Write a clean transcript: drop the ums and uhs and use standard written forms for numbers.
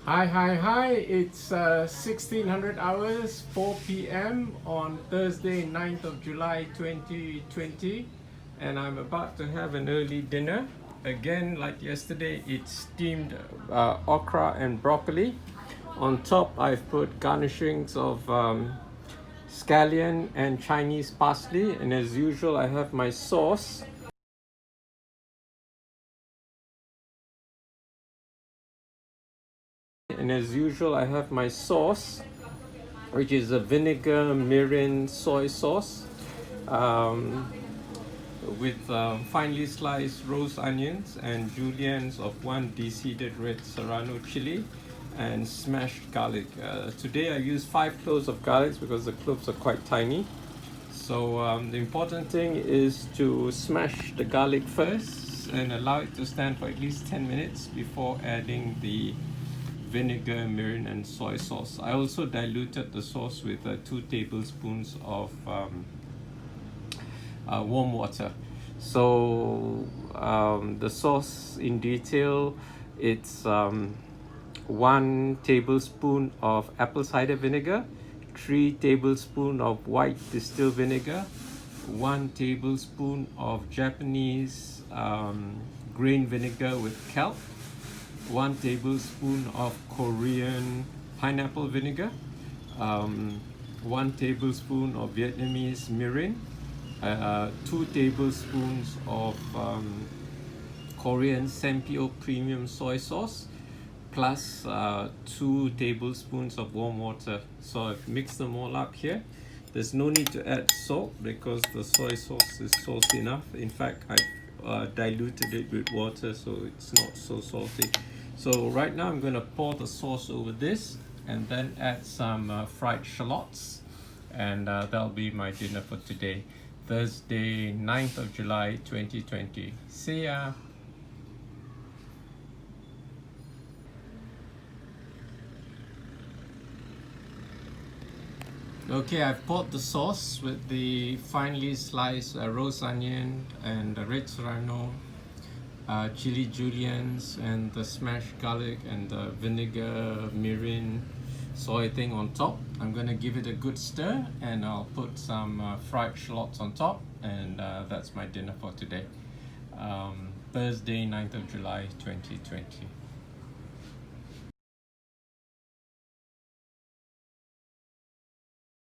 Hi. It's 1600 hours, 4 p.m. on Thursday, 9th of July 2020. And I'm about to have an early dinner. Again, like yesterday, it's steamed okra and broccoli. On top, I've put garnishings of scallion and Chinese parsley. And as usual, I have my sauce. And as usual, I have my sauce, which is a Vinegar-Mirin-Soy Sauce with finely sliced roast onions and juliennes of one deseeded red Serrano chilli and smashed garlic. Today I use 5 cloves of garlic because the cloves are quite tiny. So the important thing is to smash the garlic first and allow it to stand for at least 10 minutes before adding the vinegar, mirin, and soy sauce. I also diluted the sauce with 2 tablespoons of warm water. So the sauce in detail, it's 1 tablespoon of apple cider vinegar, 3 tablespoons of white distilled vinegar, 1 tablespoon of Japanese grain vinegar with kelp, 1 tablespoon of Korean pineapple vinegar, 1 tablespoon of Vietnamese mirin, 2 tablespoons of Korean Sempio premium soy sauce, plus 2 tablespoons of warm water. So I've mixed them all up here. There's no need to add salt because the soy sauce is salty enough. In fact, I've diluted it with water so it's not so salty. So right now I'm going to pour the sauce over this and then add some fried shallots, and that'll be my dinner for today, Thursday, 9th of July 2020. See ya! Okay, I've poured the sauce with the finely sliced roast onion and red serrano, chili juliennes, and the smashed garlic and the vinegar mirin soy thing on top. I'm gonna give it a good stir and I'll put some fried shallots on top, and that's my dinner for today. Thursday, 9th of July 2020.